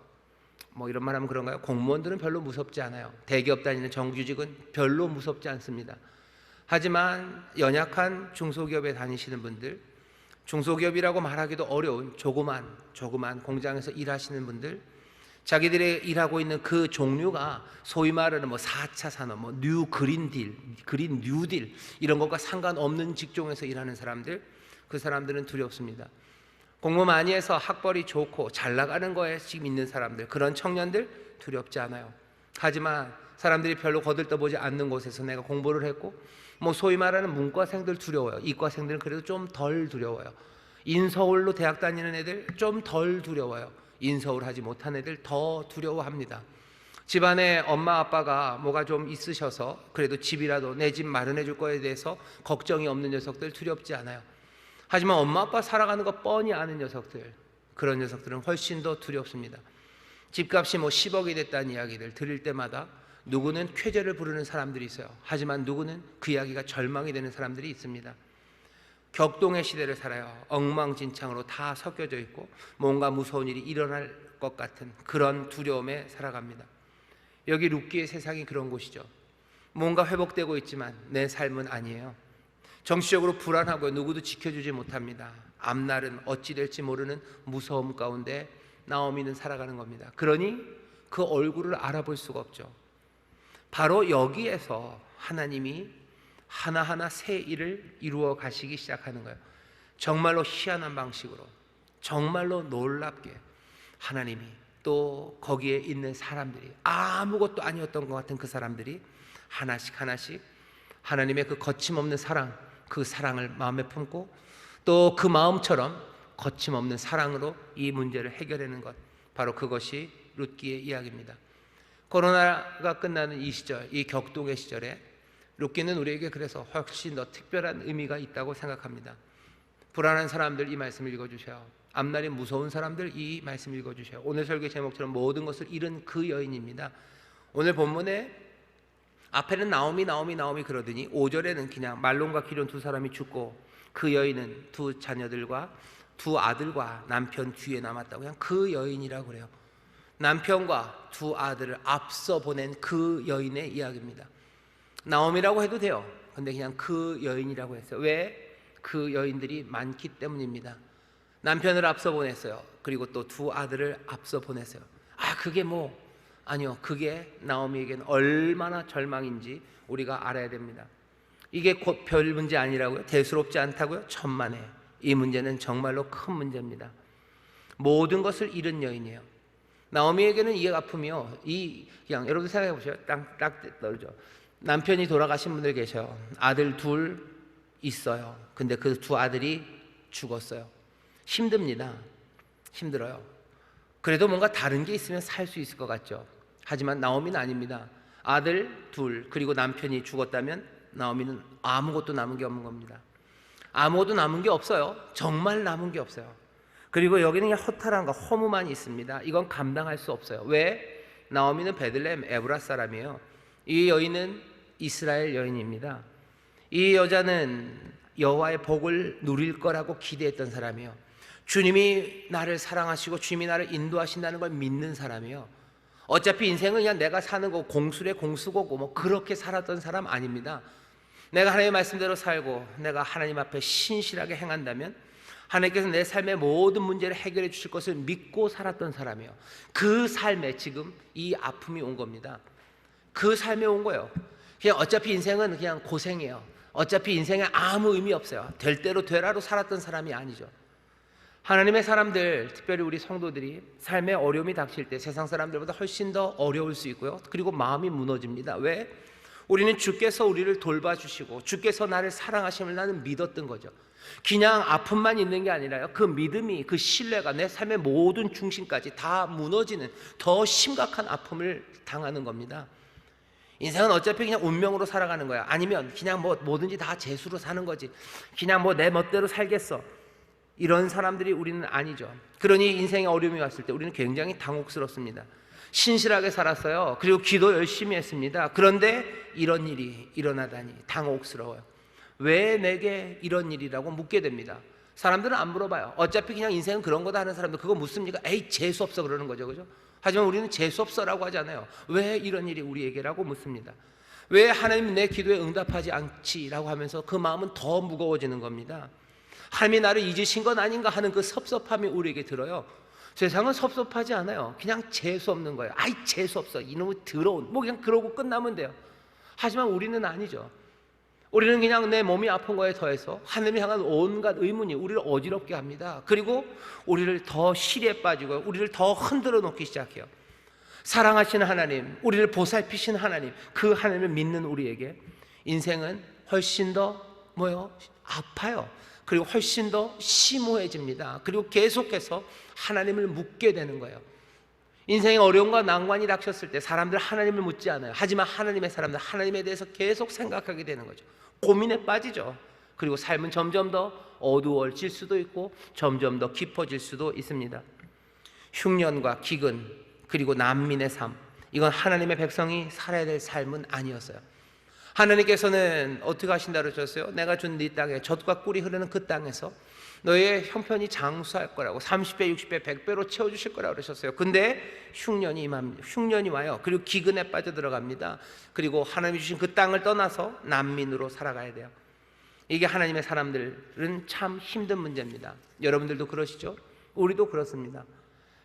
뭐 이런 말 하면 그런가요? 공무원들은 별로 무섭지 않아요. 대기업 다니는 정규직은 별로 무섭지 않습니다. 하지만 연약한 중소기업에 다니시는 분들, 중소기업이라고 말하기도 어려운 조그만 공장에서 일하시는 분들, 자기들이 일하고 있는 그 종류가 소위 말하는 4차 산업, 뉴 그린 뉴딜 이런 것과 상관없는 직종에서 일하는 사람들, 그 사람들은 두렵습니다. 공부 많이 해서 학벌이 좋고 잘 나가는 거에 지금 있는 사람들, 그런 청년들 두렵지 않아요. 하지만 사람들이 별로 거들떠보지 않는 곳에서 내가 공부를 했고 소위 말하는 문과생들 두려워요. 이과생들은 그래도 좀 덜 두려워요. 인서울로 대학 다니는 애들 좀 덜 두려워요. 인서울 하지 못한 애들 더 두려워합니다. 집안에 엄마 아빠가 뭐가 좀 있으셔서 그래도 집이라도 내 집 마련해 줄 거에 대해서 걱정이 없는 녀석들 두렵지 않아요. 하지만 엄마 아빠 살아가는 거 뻔히 아는 녀석들, 그런 녀석들은 훨씬 더 두렵습니다. 집값이 10억이 됐다는 이야기들 들을 때마다 누구는 쾌재를 부르는 사람들이 있어요. 하지만 누구는 그 이야기가 절망이 되는 사람들이 있습니다. 격동의 시대를 살아요. 엉망진창으로 다 섞여져 있고 뭔가 무서운 일이 일어날 것 같은 그런 두려움에 살아갑니다. 여기 룻기의 세상이 그런 곳이죠. 뭔가 회복되고 있지만 내 삶은 아니에요. 정치적으로 불안하고 누구도 지켜주지 못합니다. 앞날은 어찌 될지 모르는 무서움 가운데 나오미는 살아가는 겁니다. 그러니 그 얼굴을 알아볼 수가 없죠. 바로 여기에서 하나님이 하나하나 새 일을 이루어 가시기 시작하는 거예요. 정말로 희한한 방식으로, 정말로 놀랍게 하나님이 또 거기에 있는 사람들이 아무것도 아니었던 것 같은 그 사람들이 하나씩 하나님의 그 거침없는 사랑, 그 사랑을 마음에 품고 또 그 마음처럼 거침없는 사랑으로 이 문제를 해결하는 것, 바로 그것이 룻기의 이야기입니다. 코로나가 끝나는 이 시절, 이 격동의 시절에 룻기는 우리에게 그래서 훨씬 더 특별한 의미가 있다고 생각합니다. 불안한 사람들 이 말씀 읽어주세요. 앞날이 무서운 사람들 이 말씀 읽어주세요. 오늘 설교 제목처럼 모든 것을 잃은 그 여인입니다. 오늘 본문에 앞에는 나오미 그러더니 5절에는 그냥 말론과 기럨 두 사람이 죽고 그 여인은 두 자녀들과 두 아들과 남편 뒤에 남았다고, 그냥 그 여인이라고 그래요. 남편과 두 아들을 앞서 보낸 그 여인의 이야기입니다. 나오미라고 해도 돼요. 근데 그냥 그 여인이라고 했어요. 왜? 그 여인들이 많기 때문입니다. 남편을 앞서 보냈어요. 그리고 또 두 아들을 앞서 보냈어요. 그게 아니요. 그게 나오미에게는 얼마나 절망인지 우리가 알아야 됩니다. 이게 곧 별 문제 아니라고요? 대수롭지 않다고요? 천만에. 이 문제는 정말로 큰 문제입니다. 모든 것을 잃은 여인이에요. 나오미에게는 이 아픔이요. 그냥 여러분 생각해 보세요. 딱 떨어져. 남편이 돌아가신 분들 계셔요. 아들 둘 있어요. 근데 그 두 아들이 죽었어요. 힘듭니다. 힘들어요. 그래도 뭔가 다른 게 있으면 살 수 있을 것 같죠. 하지만 나오미는 아닙니다. 아들 둘 그리고 남편이 죽었다면 나오미는 아무것도 남은 게 없는 겁니다. 아무것도 남은 게 없어요. 정말 남은 게 없어요. 그리고 여기는 그냥 허탈함과 허무만 있습니다. 이건 감당할 수 없어요. 왜? 나오미는 베들레헴 에브라 사람이에요. 이 여인은 이스라엘 여인입니다. 이 여자는 여호와의 복을 누릴 거라고 기대했던 사람이에요. 주님이 나를 사랑하시고 주님이 나를 인도하신다는 걸 믿는 사람이에요. 어차피 인생은 그냥 내가 사는 거 공수래 공수고고 뭐 그렇게 살았던 사람 아닙니다. 내가 하나님의 말씀대로 살고 내가 하나님 앞에 신실하게 행한다면 하나님께서 내 삶의 모든 문제를 해결해 주실 것을 믿고 살았던 사람이에요. 그 삶에 지금 이 아픔이 온 겁니다. 그 삶에 온 거예요. 그냥 어차피 인생은 그냥 고생이에요. 어차피 인생에 아무 의미 없어요. 될 대로 되라로 살았던 사람이 아니죠. 하나님의 사람들, 특별히 우리 성도들이 삶에 어려움이 닥칠 때 세상 사람들보다 훨씬 더 어려울 수 있고요. 그리고 마음이 무너집니다. 왜? 우리는 주께서 우리를 돌봐주시고 주께서 나를 사랑하심을 나는 믿었던 거죠. 그냥 아픔만 있는 게 아니라요, 그 믿음이, 그 신뢰가 내 삶의 모든 중심까지 다 무너지는 더 심각한 아픔을 당하는 겁니다. 인생은 어차피 그냥 운명으로 살아가는 거야. 아니면 그냥 뭐든지 다 재수로 사는 거지. 그냥 내 멋대로 살겠어. 이런 사람들이 우리는 아니죠. 그러니 인생에 어려움이 왔을 때 우리는 굉장히 당혹스럽습니다. 신실하게 살았어요. 그리고 기도 열심히 했습니다. 그런데 이런 일이 일어나다니 당혹스러워요. 왜 내게 이런 일이라고 묻게 됩니다. 사람들은 안 물어봐요. 어차피 그냥 인생은 그런 거다 하는 사람들 그거 묻습니까? 에이 재수없어 그러는 거죠. 그죠? 하지만 우리는 재수없어라고 하잖아요. 왜 이런 일이 우리에게라고 묻습니다. 왜 하나님 내 기도에 응답하지 않지라고 하면서 그 마음은 더 무거워지는 겁니다. 하나님이 나를 잊으신 건 아닌가 하는 그 섭섭함이 우리에게 들어요. 세상은 섭섭하지 않아요. 그냥 재수없는 거예요. 아이 재수없어 이놈의 더러운 그냥 그러고 끝나면 돼요. 하지만 우리는 아니죠. 우리는 그냥 내 몸이 아픈 거에 더해서 하늘을 향한 온갖 의문이 우리를 어지럽게 합니다. 그리고 우리를 더 시리에 빠지고 우리를 더 흔들어 놓기 시작해요. 사랑하시는 하나님, 우리를 보살피신 하나님, 그 하나님을 믿는 우리에게 인생은 훨씬 더 아파요. 그리고 훨씬 더 심오해집니다. 그리고 계속해서 하나님을 묻게 되는 거예요. 인생의 어려움과 난관이 닥쳤을 때 사람들 하나님을 묻지 않아요. 하지만 하나님의 사람들 하나님에 대해서 계속 생각하게 되는 거죠. 고민에 빠지죠. 그리고 삶은 점점 더 어두워질 수도 있고 점점 더 깊어질 수도 있습니다. 흉년과 기근 그리고 난민의 삶, 이건 하나님의 백성이 살아야 될 삶은 아니었어요. 하나님께서는 어떻게 하신다 그러셨어요? 내가 준 네 땅에 젖과 꿀이 흐르는 그 땅에서 너의 형편이 장수할 거라고 30배, 60배, 100배로 채워주실 거라고 그러셨어요. 근데 흉년이 와요. 그리고 기근에 빠져들어갑니다. 그리고 하나님이 주신 그 땅을 떠나서 난민으로 살아가야 돼요. 이게 하나님의 사람들은 참 힘든 문제입니다. 여러분들도 그러시죠? 우리도 그렇습니다.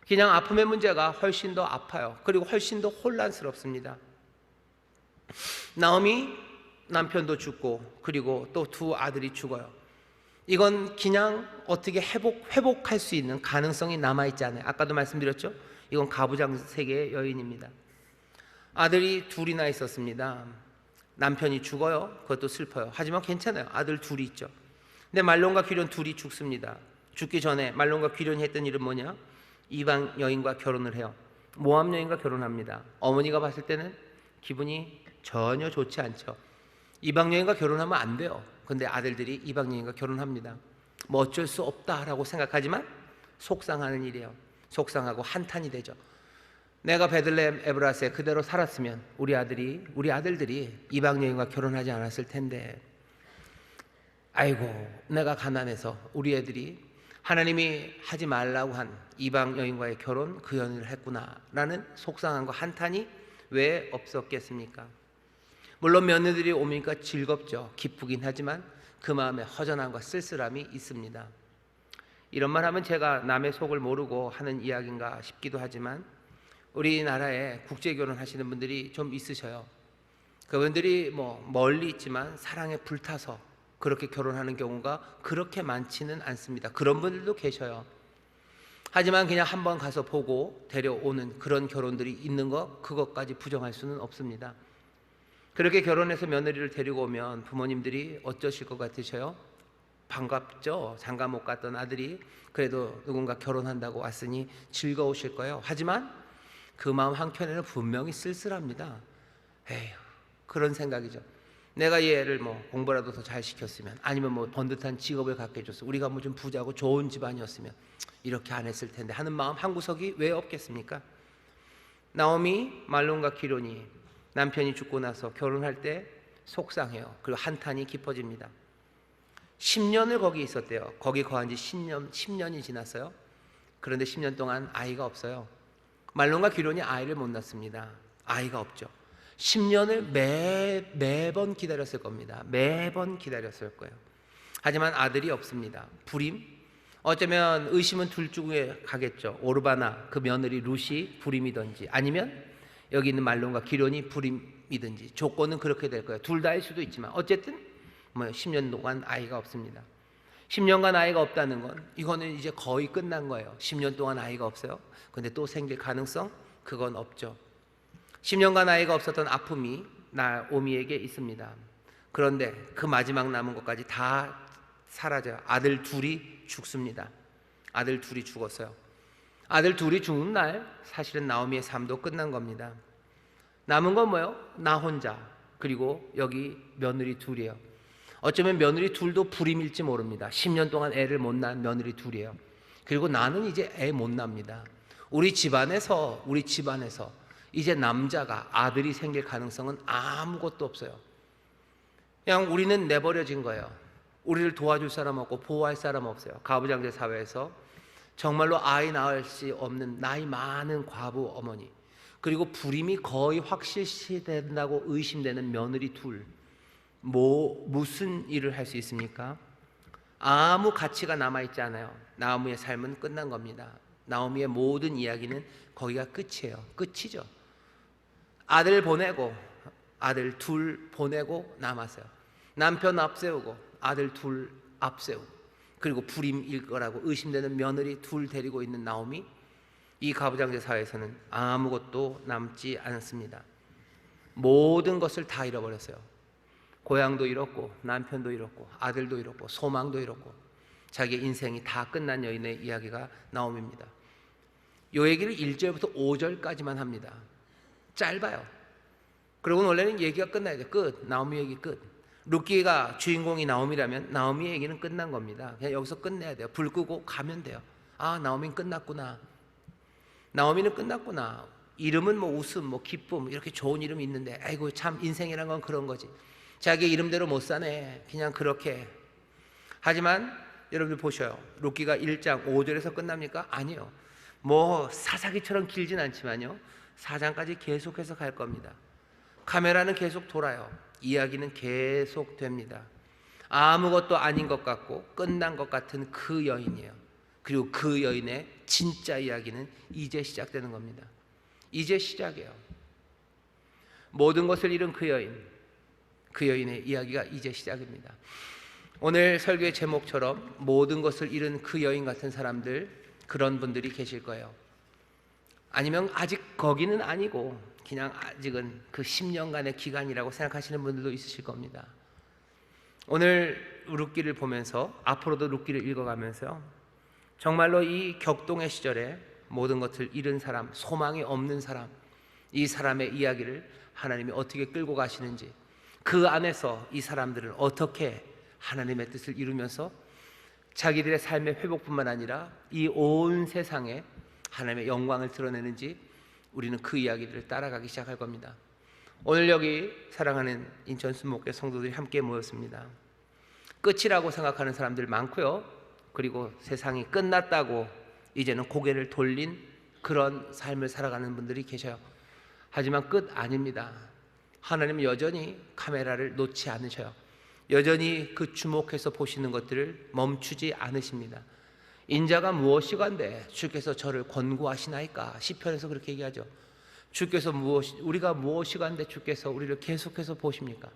그냥 아픔의 문제가 훨씬 더 아파요. 그리고 훨씬 더 혼란스럽습니다. 나오미 남편도 죽고 그리고 또 두 아들이 죽어요. 이건 그냥 어떻게 회복할 수 있는 가능성이 남아있지 않아요. 아까도 말씀드렸죠? 이건 가부장세계의 여인입니다. 아들이 둘이나 있었습니다. 남편이 죽어요. 그것도 슬퍼요. 하지만 괜찮아요. 아들 둘이 있죠. 근데 말론과 귀련 둘이 죽습니다. 죽기 전에 말론과 귀련이 했던 일은 뭐냐? 이방 여인과 결혼을 해요. 모압 여인과 결혼합니다. 어머니가 봤을 때는 기분이 전혀 좋지 않죠. 이방 여인과 결혼하면 안 돼요. 근데 아들들이 이방 여인과 결혼합니다. 어쩔 수 없다라고 생각하지만 속상하는 일이에요. 속상하고 한탄이 되죠. 내가 베들레헴 에브라스에 그대로 살았으면 우리 아들들이 이방 여인과 결혼하지 않았을 텐데, 아이고 내가 가난해서 우리 애들이 하나님이 하지 말라고 한 이방 여인과의 결혼 그 연을 했구나라는 속상함과 한탄이 왜 없었겠습니까? 물론 며느리들이 오니까 즐겁죠. 기쁘긴 하지만 그 마음에 허전함과 쓸쓸함이 있습니다. 이런 말 하면 제가 남의 속을 모르고 하는 이야기인가 싶기도 하지만 우리나라에 국제결혼 하시는 분들이 좀 있으셔요. 그분들이 멀리 있지만 사랑에 불타서 그렇게 결혼하는 경우가 그렇게 많지는 않습니다. 그런 분들도 계셔요. 하지만 그냥 한번 가서 보고 데려오는 그런 결혼들이 있는 것, 그것까지 부정할 수는 없습니다. 그렇게 결혼해서 며느리를 데리고 오면 부모님들이 어쩌실 것 같으셔요? 반갑죠. 장가 못 갔던 아들이 그래도 누군가 결혼한다고 왔으니 즐거우실 거예요. 하지만 그 마음 한켠에는 분명히 쓸쓸합니다. 에휴, 그런 생각이죠. 내가 얘를 뭐 공부라도 더 잘 시켰으면, 아니면 뭐 번듯한 직업을 갖게 해줬어, 우리가 뭐 좀 부자고 좋은 집안이었으면 이렇게 안 했을 텐데 하는 마음 한 구석이 왜 없겠습니까? 나오미, 말론과 기론이 남편이 죽고 나서 결혼할 때 속상해요. 그리고 한탄이 깊어집니다. 10년을 거기 있었대요. 거기 거한 지 10년이 지났어요. 그런데 10년 동안 아이가 없어요. 말론과 기론이 아이를 못 낳습니다. 아이가 없죠. 10년을 매번 기다렸을 겁니다. 매번 기다렸을 거예요. 하지만 아들이 없습니다. 불임? 어쩌면 의심은 둘 중에 가겠죠. 오르바나 그 며느리 룻이 불임이든지, 아니면 여기 있는 말론과 기론이 불임이든지. 조건은 그렇게 될 거예요. 둘 다일 수도 있지만 어쨌든 10년 동안 아이가 없습니다. 10년간 아이가 없다는 건 이거는 이제 거의 끝난 거예요. 10년 동안 아이가 없어요. 근데 또 생길 가능성? 그건 없죠. 10년간 아이가 없었던 아픔이 나오미에게 있습니다. 그런데 그 마지막 남은 것까지 다 사라져요. 아들 둘이 죽습니다. 아들 둘이 죽었어요. 아들 둘이 죽는 날 사실은 나오미의 삶도 끝난 겁니다. 남은 건 뭐예요? 나 혼자, 그리고 여기 며느리 둘이에요. 어쩌면 며느리 둘도 불임일지 모릅니다. 10년 동안 애를 못 낳은 며느리 둘이에요. 그리고 나는 이제 애 못 납니다. 우리 집안에서 이제 남자가, 아들이 생길 가능성은 아무것도 없어요. 그냥 우리는 내버려진 거예요. 우리를 도와줄 사람 없고 보호할 사람 없어요. 가부장제 사회에서 정말로 아이 낳을 수 없는 나이 많은 과부 어머니, 그리고 불임이 거의 확실시된다고 의심되는 며느리 둘, 무슨 일을 할 수 있습니까? 아무 가치가 남아있지 않아요. 나오미의 삶은 끝난 겁니다. 나오미의 모든 이야기는 거기가 끝이에요. 끝이죠. 아들 보내고, 아들 둘 보내고 남았어요. 남편 앞세우고 아들 둘 앞세우고, 그리고 불임일 거라고 의심되는 며느리 둘 데리고 있는 나오미. 이 가부장제 사회에서는 아무것도 남지 않습니다. 모든 것을 다 잃어버렸어요. 고향도 잃었고, 남편도 잃었고, 아들도 잃었고, 소망도 잃었고, 자기 인생이 다 끝난 여인의 이야기가 나옵니다. 이 얘기를 1절부터 5절까지만 합니다. 짧아요. 그리고 원래는 얘기가 끝나야 돼요. 끝. 나오미 얘기 끝. 룻기가 주인공이 나오미라면 나오미 얘기는 끝난 겁니다. 그냥 여기서 끝내야 돼요. 불 끄고 가면 돼요. 아, 나오미는 끝났구나. 나오미는 끝났구나. 이름은 뭐 웃음, 뭐 기쁨, 이렇게 좋은 이름이 있는데, 아이고 참 인생이란 건 그런 거지. 자기 이름대로 못 사네. 그냥 그렇게. 하지만 여러분들 보셔요. 룻기가 1장 5절에서 끝납니까? 아니요. 뭐 사사기처럼 길진 않지만요, 4장까지 계속해서 갈 겁니다. 카메라는 계속 돌아요. 이야기는 계속 됩니다. 아무것도 아닌 것 같고 끝난 것 같은 그 여인이에요. 그리고 그 여인의 진짜 이야기는 이제 시작되는 겁니다. 이제 시작이에요. 모든 것을 잃은 그 여인, 그 여인의 이야기가 이제 시작입니다. 오늘 설교의 제목처럼 모든 것을 잃은 그 여인 같은 사람들, 그런 분들이 계실 거예요. 아니면 아직 거기는 아니고 그냥 아직은 그 10년간의 기간이라고 생각하시는 분들도 있으실 겁니다. 오늘 룻기를 보면서, 앞으로도 룻기를 읽어가면서요, 정말로 이 격동의 시절에 모든 것을 잃은 사람, 소망이 없는 사람, 이 사람의 이야기를 하나님이 어떻게 끌고 가시는지, 그 안에서 이 사람들은 어떻게 하나님의 뜻을 이루면서 자기들의 삶의 회복뿐만 아니라 이 온 세상에 하나님의 영광을 드러내는지, 우리는 그 이야기들을 따라가기 시작할 겁니다. 오늘 여기 사랑하는 인천 순목교 성도들이 함께 모였습니다. 끝이라고 생각하는 사람들 많고요, 그리고 세상이 끝났다고 이제는 고개를 돌린 그런 삶을 살아가는 분들이 계셔요. 하지만 끝 아닙니다. 하나님은 여전히 카메라를 놓지 않으셔요. 여전히 그 주목해서 보시는 것들을 멈추지 않으십니다. 인자가 무엇이간데 주께서 저를 권고하시나이까? 시편에서 그렇게 얘기하죠. 우리가 무엇이간데 주께서 우리를 계속해서 보십니까?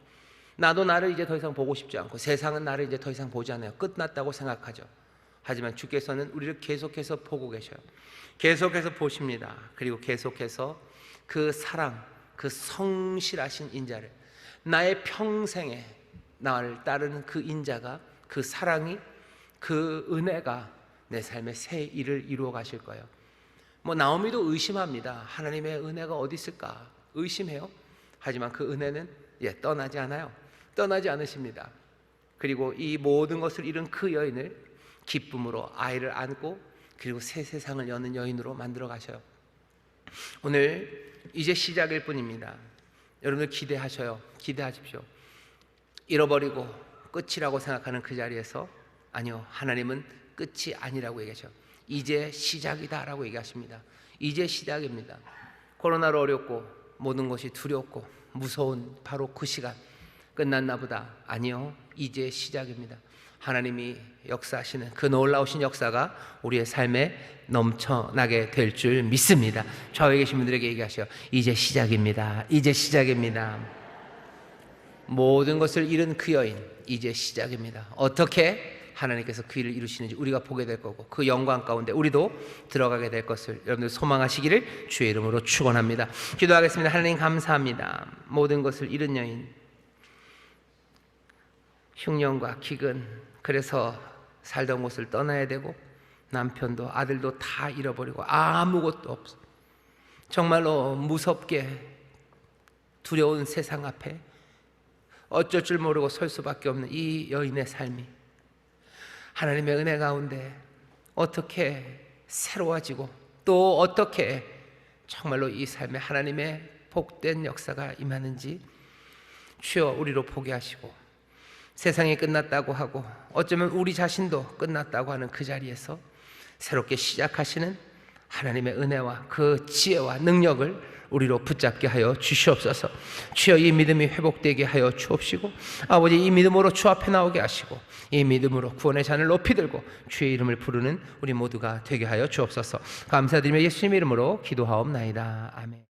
나도 나를 이제 더 이상 보고 싶지 않고, 세상은 나를 이제 더 이상 보지 않아요. 끝났다고 생각하죠. 하지만 주께서는 우리를 계속해서 보고 계셔요. 계속해서 보십니다. 그리고 계속해서 그 사랑, 그 성실하신 인자를, 나의 평생에 나를 따르는 그 인자가, 그 사랑이, 그 은혜가 내 삶의 새 일을 이루어 가실 거예요. 나오미도 의심합니다. 하나님의 은혜가 어디 있을까? 의심해요. 하지만 그 은혜는 떠나지 않아요. 떠나지 않으십니다. 그리고 이 모든 것을 잃은 그 여인을 기쁨으로 아이를 안고 그리고 새 세상을 여는 여인으로 만들어 가셔요. 오늘 이제 시작일 뿐입니다. 여러분들 기대하십시오. 잃어버리고 끝이라고 생각하는 그 자리에서 아니요, 하나님은 끝이 아니라고 얘기하셔. 이제 시작이다 라고 얘기하십니다. 이제 시작입니다. 코로나로 어렵고 모든 것이 두렵고 무서운 바로 그 시간 끝났나 보다. 아니요, 이제 시작입니다. 하나님이 역사하시는 그 놀라우신 역사가 우리의 삶에 넘쳐나게 될 줄 믿습니다. 좌우에 계신 분들에게 얘기하셔요. 이제 시작입니다. 이제 시작입니다. 모든 것을 잃은 그 여인, 이제 시작입니다. 어떻게 하나님께서 그 일을 이루시는지 우리가 보게 될 거고, 그 영광 가운데 우리도 들어가게 될 것을 여러분들 소망하시기를 주의 이름으로 축원합니다. 기도하겠습니다. 하나님 감사합니다. 모든 것을 잃은 여인, 흉년과 기근, 그래서 살던 곳을 떠나야 되고 남편도 아들도 다 잃어버리고 아무것도 없어. 정말로 무섭게 두려운 세상 앞에 어쩔 줄 모르고 설 수밖에 없는 이 여인의 삶이 하나님의 은혜 가운데 어떻게 새로워지고 또 어떻게 정말로 이 삶에 하나님의 복된 역사가 임하는지 주여 우리로 보게 하시고, 세상이 끝났다고 하고 어쩌면 우리 자신도 끝났다고 하는 그 자리에서 새롭게 시작하시는 하나님의 은혜와 그 지혜와 능력을 우리로 붙잡게 하여 주시옵소서. 주여 이 믿음이 회복되게 하여 주옵시고, 아버지 이 믿음으로 주 앞에 나오게 하시고 이 믿음으로 구원의 잔을 높이 들고 주의 이름을 부르는 우리 모두가 되게 하여 주옵소서. 감사드리며 예수님 이름으로 기도하옵나이다. 아멘.